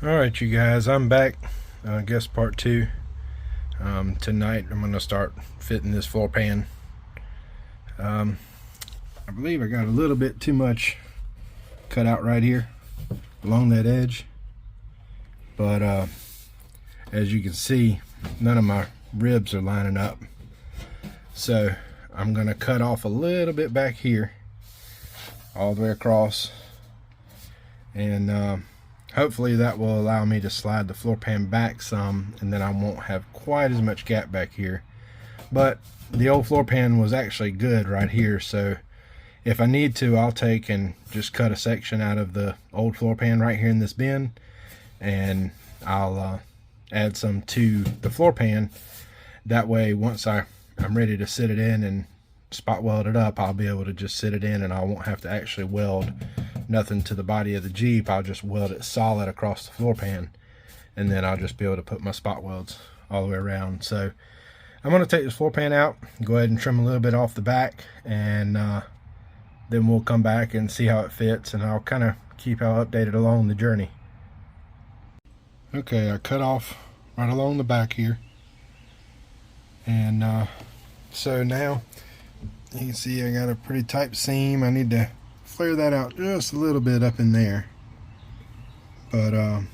Alright, you guys, I'm back. I guess part two. Tonight I'm going to start fitting this floor pan. I believe I got a little bit too much cut out right here along that edge, but as you can see, none of my ribs are lining up, so I'm going to cut off a little bit back here all the way across, and hopefully that will allow me to slide the floor pan back some, and then I won't have quite as much gap back here. But the old floor pan was actually good right here, so if I need to, I'll take and just cut a section out of the old floor pan right here in this bin, and I'll add some to the floor pan. That way, once I'm ready to sit it in and spot weld it up, I'll be able to just sit it in, and I won't have to actually weld nothing to the body of the Jeep. I'll just weld it solid across the floor pan, and then I'll just be able to put my spot welds all the way around. So I'm going to take this floor pan out, go ahead and trim a little bit off the back, and then we'll come back and see how it fits, and I'll kind of keep y'all updated along the journey. Okay, I cut off right along the back here, and so now you can see I got a pretty tight seam. I need to flare that out just a little bit up in there, but I'm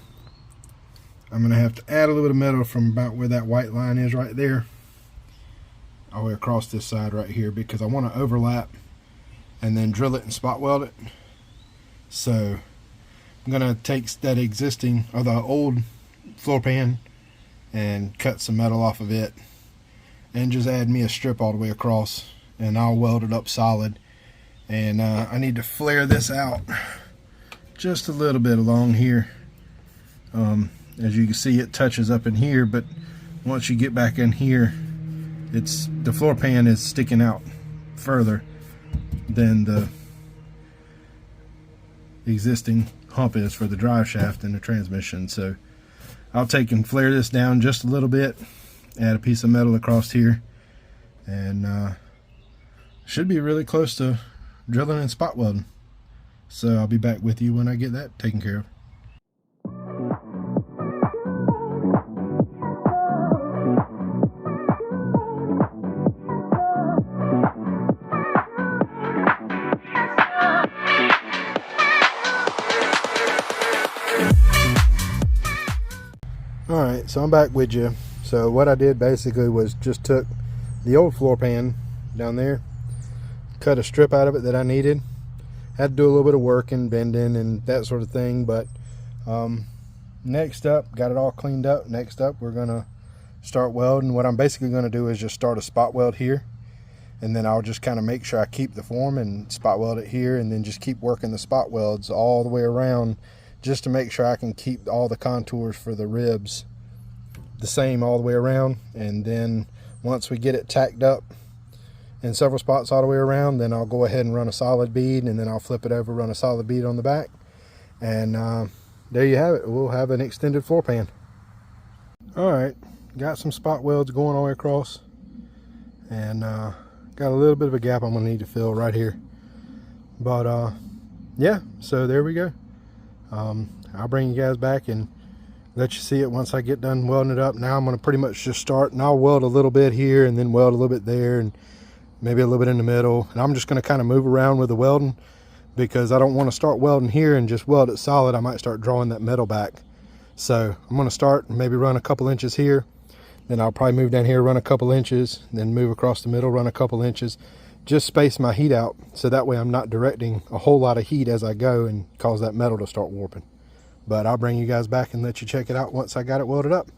gonna have to add a little bit of metal from about where that white line is right there all the way across this side right here, because I want to overlap and then drill it and spot weld it. So I'm gonna take that existing, or the old floor pan, and cut some metal off of it and just add me a strip all the way across, and I'll weld it up solid. And I need to flare this out just a little bit along here. As you can see, it touches up in here, but once you get back in here, the floor pan is sticking out further than the existing hump is for the drive shaft and the transmission. So I'll take and flare this down just a little bit, add a piece of metal across here, and should be really close to drilling and spot welding. So I'll be back with you when I get that taken care of. Alright, so I'm back with you. So what I did basically was just took the old floor pan down there, cut a strip out of it that I needed. Had to do a little bit of work and bending and that sort of thing, but next up, got it all cleaned up. Next up, we're gonna start welding. What I'm basically gonna do is just start a spot weld here, and then I'll just kind of make sure I keep the form and spot weld it here, and then just keep working the spot welds all the way around, just to make sure I can keep all the contours for the ribs the same all the way around. And then once we get it tacked up in several spots all the way around, then I'll go ahead and run a solid bead, and then I'll flip it over, run a solid bead on the back, and there you have it. We'll have an extended floor pan. Alright, got some spot welds going all the way across, and got a little bit of a gap I'm going to need to fill right here, but yeah, so there we go. I'll bring you guys back and let you see it once I get done welding it up. Now I'm going to pretty much just start, and I'll weld a little bit here and then weld a little bit there and maybe a little bit in the middle, and I'm just going to kind of move around with the welding, because I don't want to start welding here and just weld it solid. I might start drawing that metal back. So I'm going to start, maybe run a couple inches here, then I'll probably move down here, run a couple inches, then move across the middle, run a couple inches, just space my heat out, so that way I'm not directing a whole lot of heat as I go and cause that metal to start warping. But I'll bring you guys back and let you check it out once I got it welded up.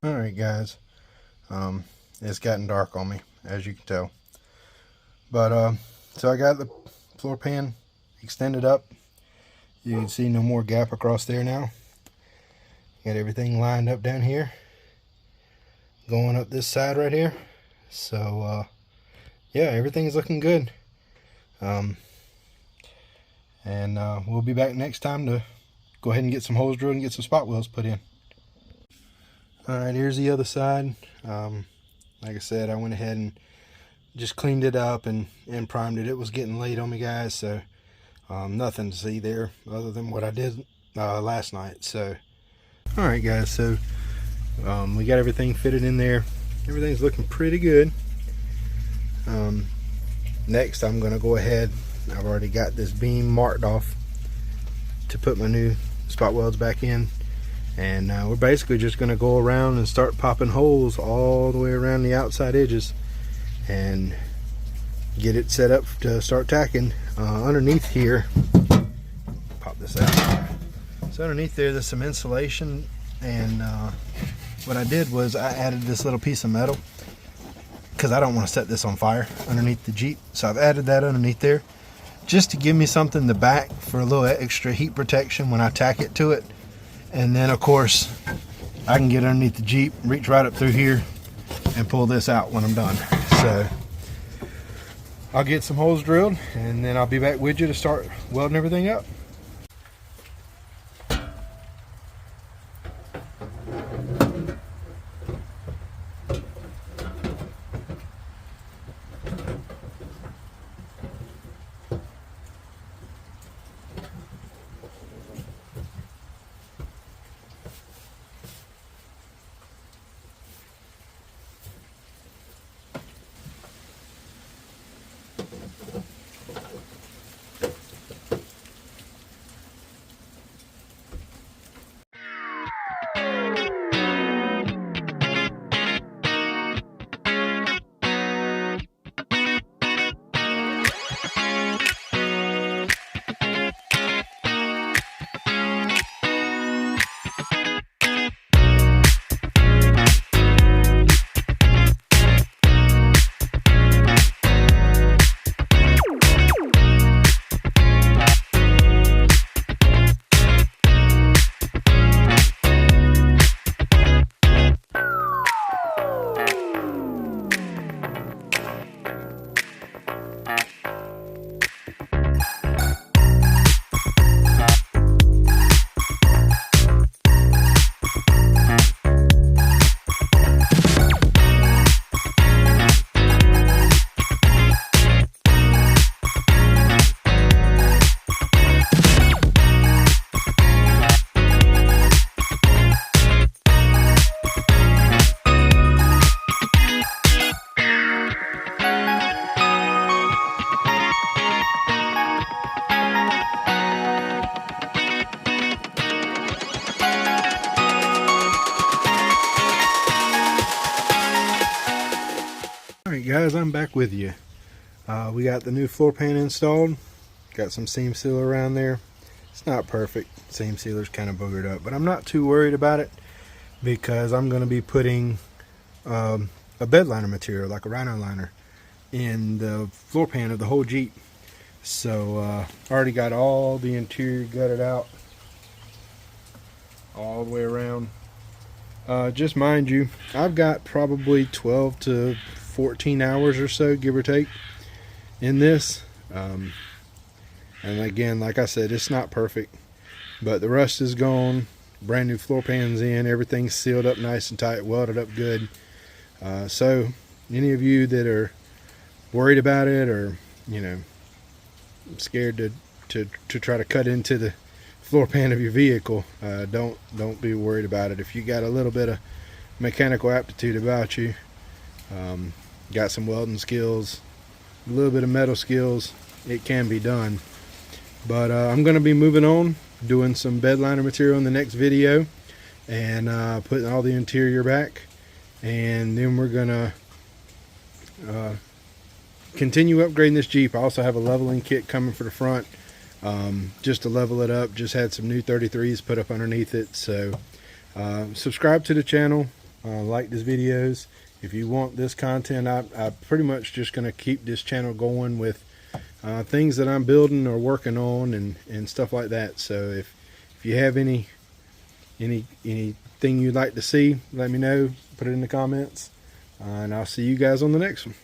Alright guys, it's gotten dark on me, as you can tell. But so I got the floor pan extended up. You can see no more gap across there now. Got everything lined up down here, going up this side right here. So yeah, everything's looking good. We'll be back next time to go ahead and get some holes drilled and get some spot welds put in. Alright, here's the other side. Like I said, I went ahead and just cleaned it up and primed it. It was getting late on me, guys, so nothing to see there other than what I did last night. So alright guys, so we got everything fitted in there. Everything's looking pretty good. Next I'm going to go ahead, I've already got this beam marked off to put my new spot welds back in, and we're basically just going to go around and start popping holes all the way around the outside edges and get it set up to start tacking. Underneath here, pop this out, so underneath there's some insulation, and what I did was I added this little piece of metal because I don't want to set this on fire underneath the Jeep. So I've added that underneath there just to give me something to back for a little extra heat protection when I tack it to it. And then of course I can get underneath the Jeep, reach right up through here and pull this out when I'm done. So I'll get some holes drilled and then I'll be back with you to start welding everything up. Alright guys, I'm back with you. We got the new floor pan installed. Got some seam sealer around there. It's not perfect. Seam sealer's kind of boogered up, but I'm not too worried about it because I'm going to be putting a bed liner material, like a rhino liner, in the floor pan of the whole Jeep. So I already got all the interior gutted out all the way around. Just mind you, I've got probably 12 to 14 hours or so, give or take, in this. And again, like I said, it's not perfect, but the rust is gone, brand new floor pans in, everything's sealed up nice and tight, welded up good. So any of you that are worried about it, or you know, scared to try to cut into the floor pan of your vehicle, don't be worried about it. If you got a little bit of mechanical aptitude about you, got some welding skills, a little bit of metal skills, it can be done. But I'm going to be moving on, doing some bed liner material in the next video, and putting all the interior back, and then we're going to continue upgrading this Jeep. I also have a leveling kit coming for the front, just to level it up. Just had some new 33s put up underneath it. So subscribe to the channel, like these videos. If you want this content, I'm pretty much just going to keep this channel going with things that I'm building or working on and stuff like that. So if you have anything you'd like to see, let me know. Put it in the comments, and I'll see you guys on the next one.